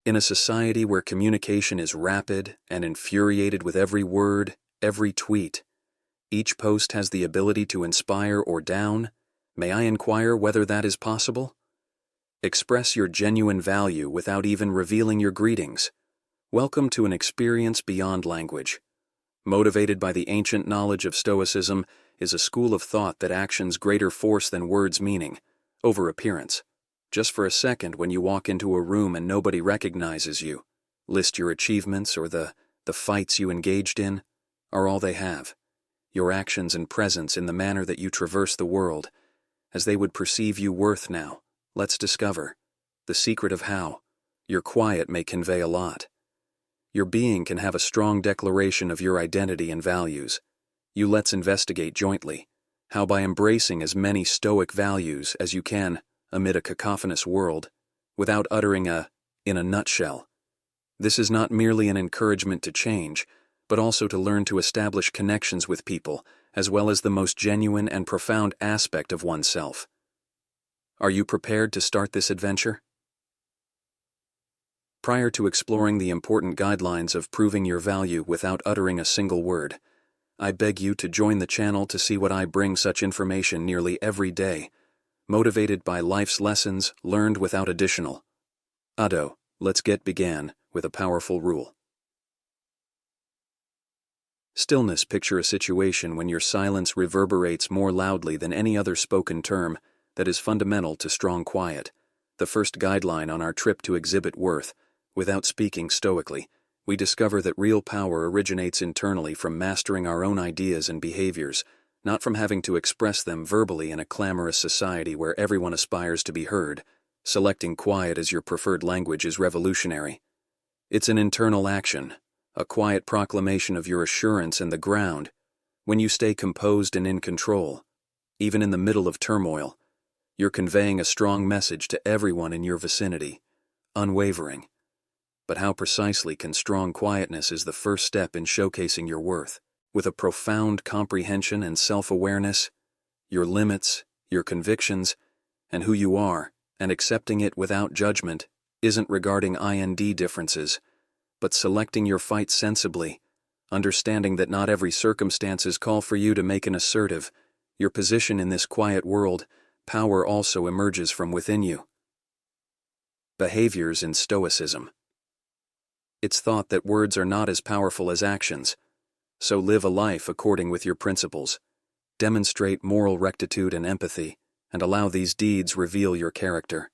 In a society where communication is rapid and infuriated with every word, every tweet, each post has the ability to inspire or down, may I inquire whether that is possible? Express your genuine value without even revealing your greetings. Welcome to an experience beyond language. Motivated by the ancient knowledge of Stoicism is a school of thought that actions greater force than words' meaning, over appearance. Just for a second when you walk into a room and nobody recognizes you, list your achievements or the fights you engaged in, are all they have. Your actions and presence in the manner that you traverse the world, as they would perceive you worth now. Let's discover the secret of how your quiet may convey a lot. Your being can have a strong declaration of your identity and values. Let's investigate jointly how by embracing as many Stoic values as you can amid a cacophonous world, without uttering in a nutshell. This is not merely an encouragement to change, but also to learn to establish connections with people, as well as the most genuine and profound aspect of oneself. Are you prepared to start this adventure? Prior to exploring the important guidelines of proving your value without uttering a single word, I beg you to join the channel to see what I bring such information nearly every day, motivated by life's lessons learned without additional. Let's get began with a powerful rule. Stillness. Picture a situation when your silence reverberates more loudly than any other spoken term that is fundamental to strong quiet. The first guideline on our trip to exhibit worth, without speaking stoically, we discover that real power originates internally from mastering our own ideas and behaviors, not from having to express them verbally in a clamorous society where everyone aspires to be heard. Selecting quiet as your preferred language is revolutionary. It's an internal action, a quiet proclamation of your assurance and the ground. When you stay composed and in control, even in the middle of turmoil, you're conveying a strong message to everyone in your vicinity, unwavering. But how precisely can strong quietness is the first step in showcasing your worth? With a profound comprehension and self-awareness, your limits, your convictions, and who you are, and accepting it without judgment, isn't regarding differences, but selecting your fight sensibly, understanding that not every circumstances call for you to make an assertive. Your position in this quiet world, power also emerges from within you. Behaviors in Stoicism. It's thought that words are not as powerful as actions, so live a life according with your principles. Demonstrate moral rectitude and empathy, and allow these deeds reveal your character.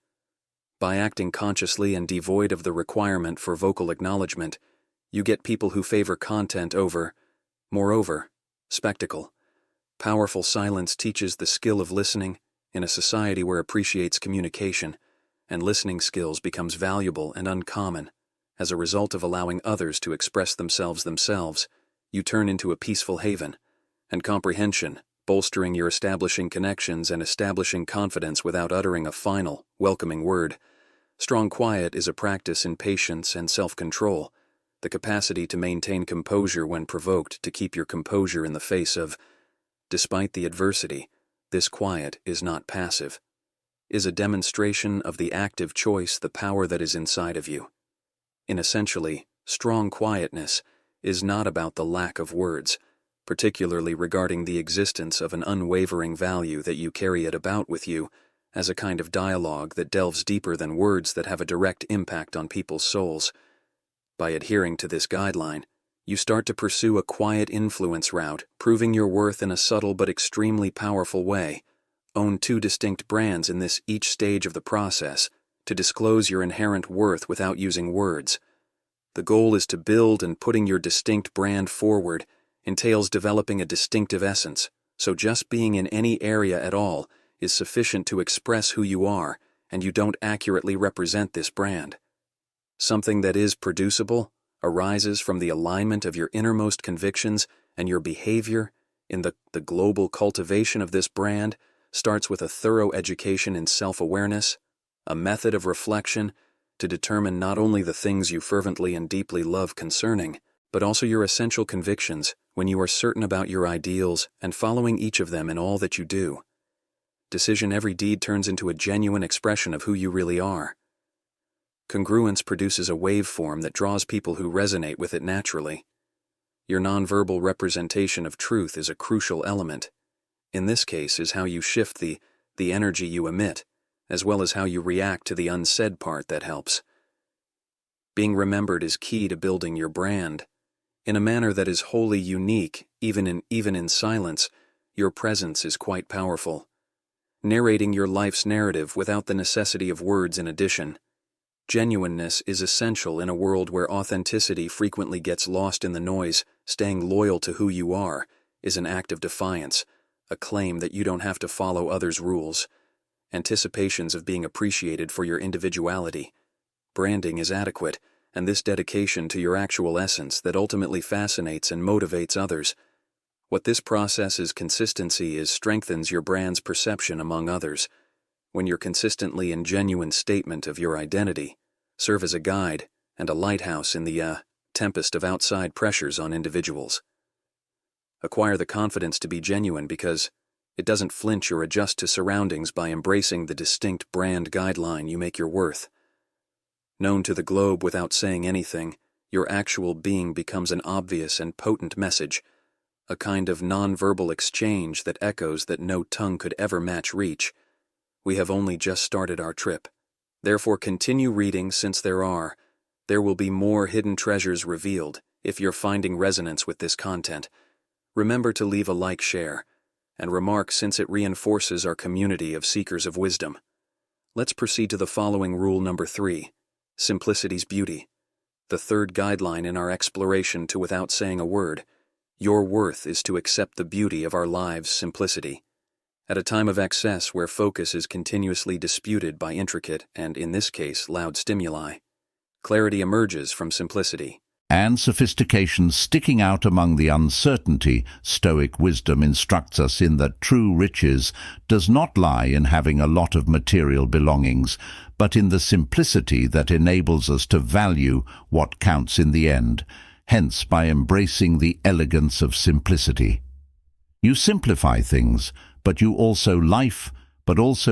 By acting consciously and devoid of the requirement for vocal acknowledgement, you get people who favor content over, moreover, spectacle. Powerful silence teaches the skill of listening in a society where appreciates communication, and listening skills becomes valuable and uncommon. As a result of allowing others to express themselves, you turn into a peaceful haven, and comprehension, bolstering your establishing connections and establishing confidence without uttering a final, welcoming word. Strong quiet is a practice in patience and self-control, the capacity to maintain composure when provoked, to keep your composure in the face of. Despite the adversity, this quiet is not passive, is a demonstration of the active choice, the power that is inside of you. In essentially, strong quietness is not about the lack of words, particularly regarding the existence of an unwavering value that you carry it about with you as a kind of dialogue that delves deeper than words that have a direct impact on people's souls. By adhering to this guideline, you start to pursue a quiet influence route, proving your worth in a subtle but extremely powerful way. Own two distinct brands in each stage of the process, to disclose your inherent worth without using words. The goal is to build, and putting your distinct brand forward entails developing a distinctive essence, so just being in any area at all is sufficient to express who you are, and you don't accurately represent this brand. Something that is producible arises from the alignment of your innermost convictions, and your behavior in the global cultivation of this brand starts with a thorough education in self-awareness, a method of reflection to determine not only the things you fervently and deeply love concerning, but also your essential convictions when you are certain about your ideals and following each of them in all that you do. Decision. Every deed turns into a genuine expression of who you really are. Congruence produces a waveform that draws people who resonate with it naturally. Your nonverbal representation of truth is a crucial element. In this case is how you shift the energy you emit, as well as how you react to the unsaid part that helps. Being remembered is key to building your brand. In a manner that is wholly unique, even in silence, your presence is quite powerful. Narrating your life's narrative without the necessity of words in addition. Genuineness is essential in a world where authenticity frequently gets lost in the noise. Staying loyal to who you are is an act of defiance, a claim that you don't have to follow others' rules. Anticipations of being appreciated for your individuality. Branding is adequate, and this dedication to your actual essence that ultimately fascinates and motivates others. What this process is consistency strengthens your brand's perception among others. When you're consistently in genuine statement of your identity, serve as a guide and a lighthouse in the tempest of outside pressures on individuals. Acquire the confidence to be genuine because it doesn't flinch or adjust to surroundings by embracing the distinct brand guideline you make your worth. Known to the globe without saying anything, your actual being becomes an obvious and potent message, a kind of non-verbal exchange that echoes that no tongue could ever match reach. We have only just started our trip. Therefore continue reading since there will be more hidden treasures revealed if you're finding resonance with this content. Remember to leave a like, share, and remark since it reinforces our community of seekers of wisdom. Let's proceed to the following rule number 3, simplicity's beauty. The third guideline in our exploration to without saying a word. Your worth is to accept the beauty of our lives' simplicity. At a time of excess where focus is continuously disputed by intricate and, in this case, loud stimuli, clarity emerges from simplicity. And sophistication sticking out among the uncertainty, Stoic wisdom instructs us in that true riches does not lie in having a lot of material belongings, but in the simplicity that enables us to value what counts in the end, hence by embracing the elegance of simplicity. You simplify things, but you also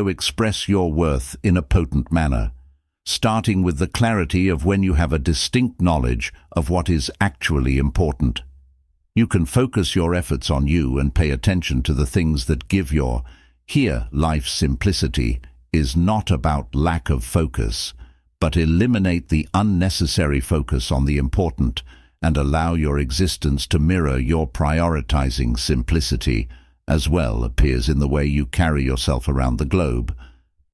express your worth in a potent manner, starting with the clarity of when you have a distinct knowledge of what is actually important. You can focus your efforts on you and pay attention to the things that give life's simplicity is not about lack of focus, but eliminate the unnecessary focus on the important and allow your existence to mirror your prioritizing simplicity as well appears in the way you carry yourself around the globe.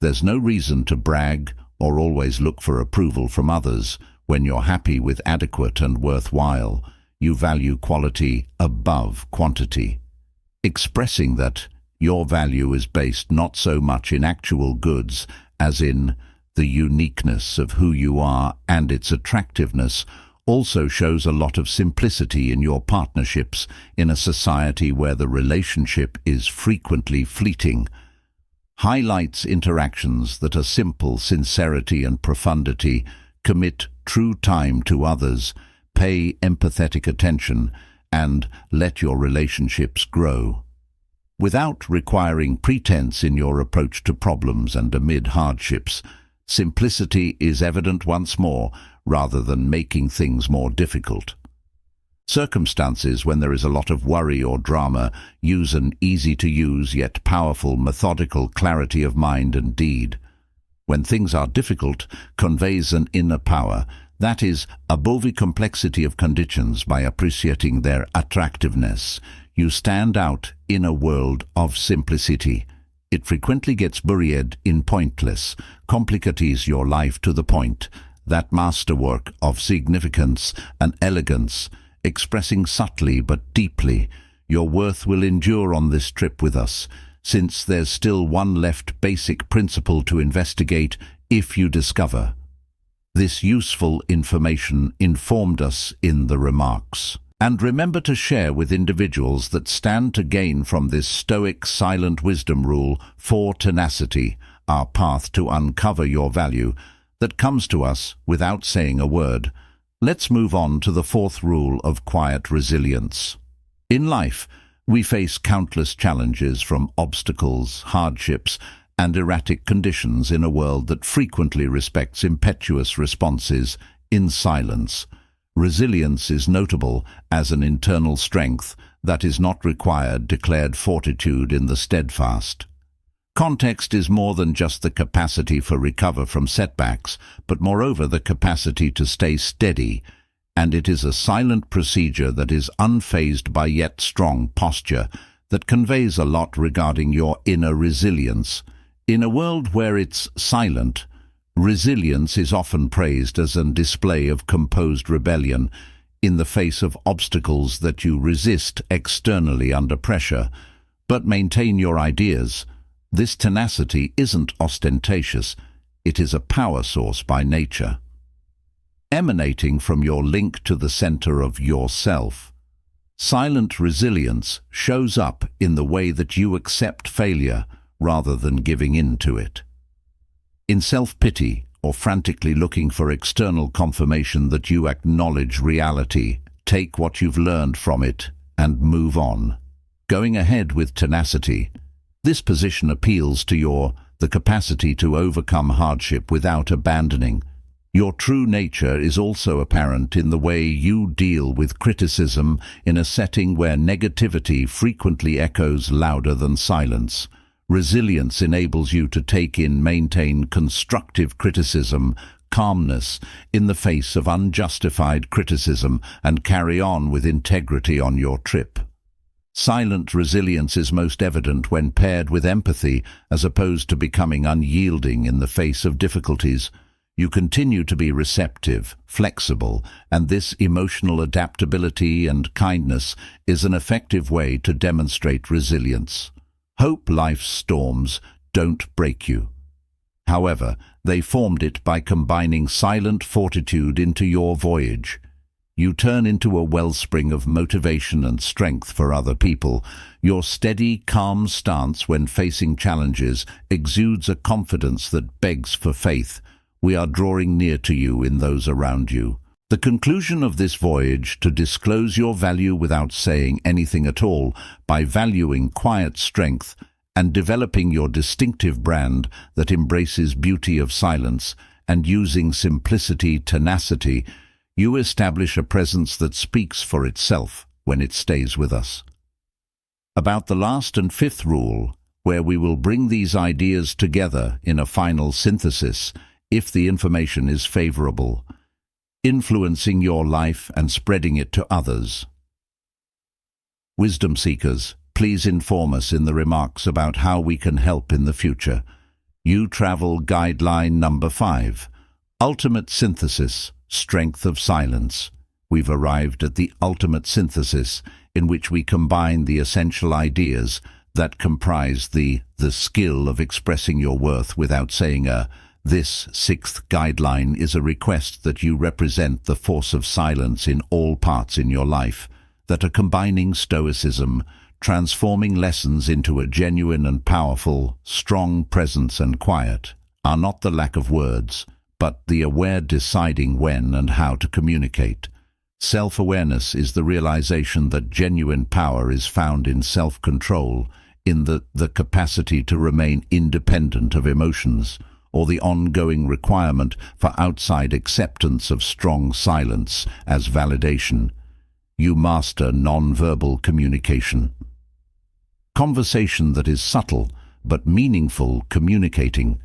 There's no reason to brag or always look for approval from others. When you're happy with adequate and worthwhile, you value quality above quantity, expressing that your value is based not so much in actual goods as in the uniqueness of who you are, and its attractiveness also shows a lot of simplicity in your partnerships in a society where the relationship is frequently fleeting. Highlights interactions that are simple, sincerity and profundity, commit true time to others, pay empathetic attention, and let your relationships grow. Without requiring pretense in your approach to problems and amid hardships, simplicity is evident once more, rather than making things more difficult. Circumstances when there is a lot of worry or drama use an easy-to-use yet powerful methodical clarity of mind and deed. When things are difficult, conveys an inner power, that is, above the complexity of conditions by appreciating their attractiveness. You stand out in a world of simplicity. It frequently gets buried in pointless, complicates your life to the point, that masterwork of significance and elegance, expressing subtly but deeply. Your worth will endure on this trip with us, since there's still one left basic principle to investigate if you discover. This useful information informed us in the remarks. And remember to share with individuals that stand to gain from this Stoic silent wisdom rule for tenacity, our path to uncover your value, that comes to us without saying a word. Let's move on to the fourth rule of quiet resilience. In life, we face countless challenges, from obstacles, hardships, and erratic conditions in a world that frequently respects impetuous responses in silence. Resilience is notable as an internal strength that is not required declared fortitude in the steadfast. Context is more than just the capacity for recover from setbacks, but moreover the capacity to stay steady, and it is a silent procedure that is unfazed by yet strong posture that conveys a lot regarding your inner resilience. In a world where it's silent, resilience is often praised as a display of composed rebellion in the face of obstacles that you resist externally under pressure, but maintain your ideas. This tenacity isn't ostentatious, it is a power source by nature, emanating from your link to the center of yourself. Silent resilience shows up in the way that you accept failure rather than giving in to it. In self-pity or frantically looking for external confirmation that you acknowledge reality, take what you've learned from it and move on. Going ahead with tenacity, this position appeals to the capacity to overcome hardship without abandoning. Your true nature is also apparent in the way you deal with criticism in a setting where negativity frequently echoes louder than silence. Resilience enables you to maintain constructive criticism, calmness in the face of unjustified criticism, and carry on with integrity on your trip. Silent resilience is most evident when paired with empathy, as opposed to becoming unyielding in the face of difficulties. You continue to be receptive, flexible, and this emotional adaptability and kindness is an effective way to demonstrate resilience. Hope life's storms don't break you. However, they formed it by combining silent fortitude into your voyage. You turn into a wellspring of motivation and strength for other people. Your steady, calm stance when facing challenges exudes a confidence that begs for faith. We are drawing near to you in those around you. The conclusion of this voyage to disclose your value without saying anything at all, by valuing quiet strength and developing your distinctive brand that embraces beauty of silence and using simplicity, tenacity, you establish a presence that speaks for itself when it stays with us. About the last and fifth rule, where we will bring these ideas together in a final synthesis, if the information is favorable, influencing your life and spreading it to others. Wisdom seekers, please inform us in the remarks about how we can help in the future. You travel guideline number 5, ultimate synthesis, strength of silence. We've arrived at the ultimate synthesis in which we combine the essential ideas that comprise the skill of expressing your worth without saying a. This 6th guideline is a request that you represent the force of silence in all parts in your life, that are combining Stoicism, transforming lessons into a genuine and powerful, strong presence and quiet, are not the lack of words, but the aware deciding when and how to communicate. Self-awareness is the realization that genuine power is found in self-control, in the capacity to remain independent of emotions, or the ongoing requirement for outside acceptance of strong silence as validation. You master non-verbal communication. Conversation that is subtle but meaningful, communicating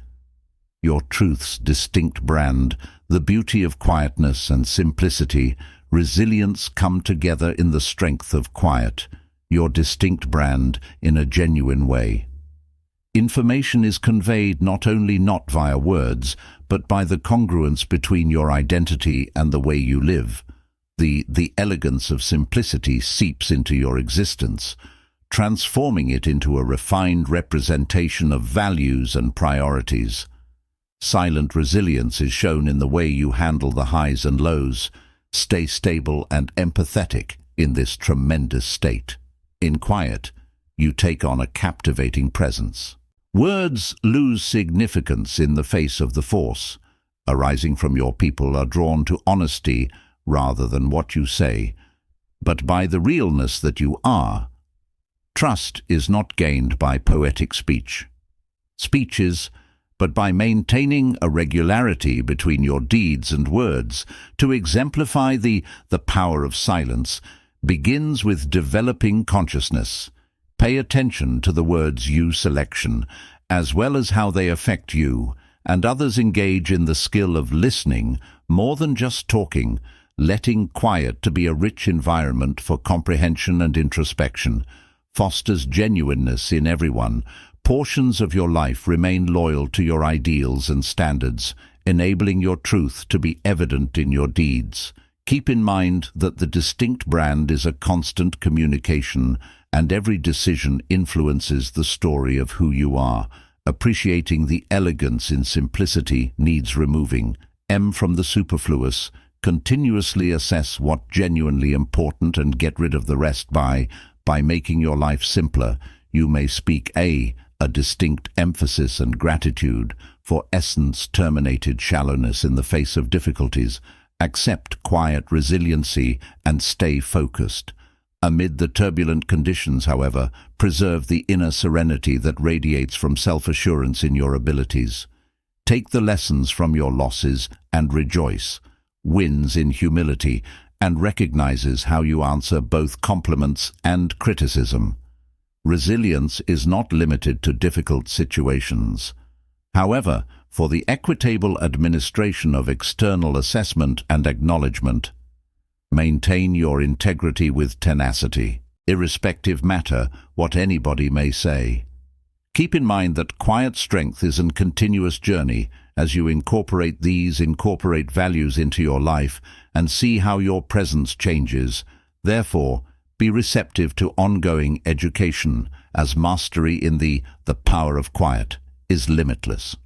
your truth's distinct brand, the beauty of quietness and simplicity, resilience come together in the strength of quiet, your distinct brand in a genuine way. Information is conveyed not via words, but by the congruence between your identity and the way you live. The elegance of simplicity seeps into your existence, transforming it into a refined representation of values and priorities. Silent resilience is shown in the way you handle the highs and lows. Stay stable and empathetic in this tremendous state. In quiet, you take on a captivating presence. Words lose significance in the face of the force arising from your people are drawn to honesty rather than what you say, but by the realness that you are. Trust is not gained by poetic speech. speeches, but by maintaining a regularity between your deeds and words. To exemplify the power of silence begins with developing consciousness. Pay attention to the words you selection, as well as how they affect you and others. Engage in the skill of listening more than just talking, letting quiet to be a rich environment for comprehension and introspection. Fosters genuineness in everyone. Portions of your life remain loyal to your ideals and standards, enabling your truth to be evident in your deeds. Keep in mind that the distinct brand is a constant communication, and every decision influences the story of who you are. Appreciating the elegance in simplicity needs removing. From the superfluous. Continuously assess what's genuinely important and get rid of the rest. By making your life simpler, you may speak a distinct emphasis and gratitude for essence terminated shallowness in the face of difficulties. Accept quiet resiliency and stay focused. Amid the turbulent conditions, however, preserve the inner serenity that radiates from self-assurance in your abilities. Take the lessons from your losses and rejoice. Wins in humility and recognizes how you answer both compliments and criticism. Resilience is not limited to difficult situations. However, for the equitable administration of external assessment and acknowledgement, maintain your integrity with tenacity, irrespective matter what anybody may say. Keep in mind that quiet strength is a continuous journey. As you incorporate values into your life and see how your presence changes. Therefore, be receptive to ongoing education, as mastery in the power of quiet is limitless.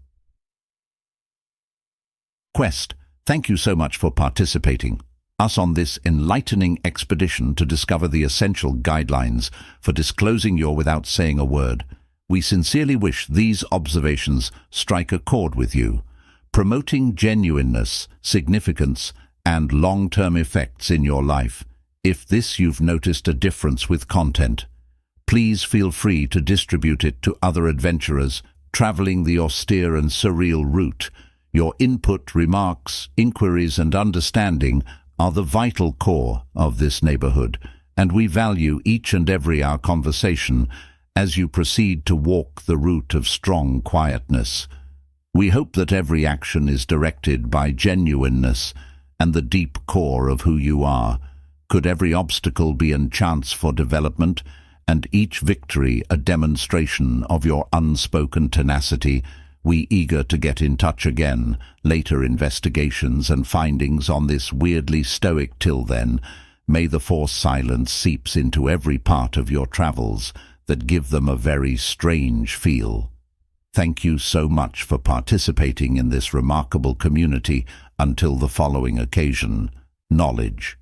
Quest, thank you so much for participating us on this enlightening expedition to discover the essential guidelines for disclosing your without saying a word. We sincerely wish these observations strike a chord with you, promoting genuineness, significance, and long-term effects in your life. If you've noticed a difference with content, please feel free to distribute it to other adventurers traveling the austere and surreal route. Your input, remarks, inquiries, and understanding are the vital core of this neighborhood, and we value each and every our conversation as you proceed to walk the route of strong quietness. We hope that every action is directed by genuineness and the deep core of who you are. Could every obstacle be a chance for development, and each victory a demonstration of your unspoken tenacity? We eager to get in touch again. Later investigations and findings on this weirdly stoic. Till then, may the force silence seeps into every part of your travels that give them a very strange feel. Thank you so much for participating in this remarkable community. Until the following occasion, knowledge.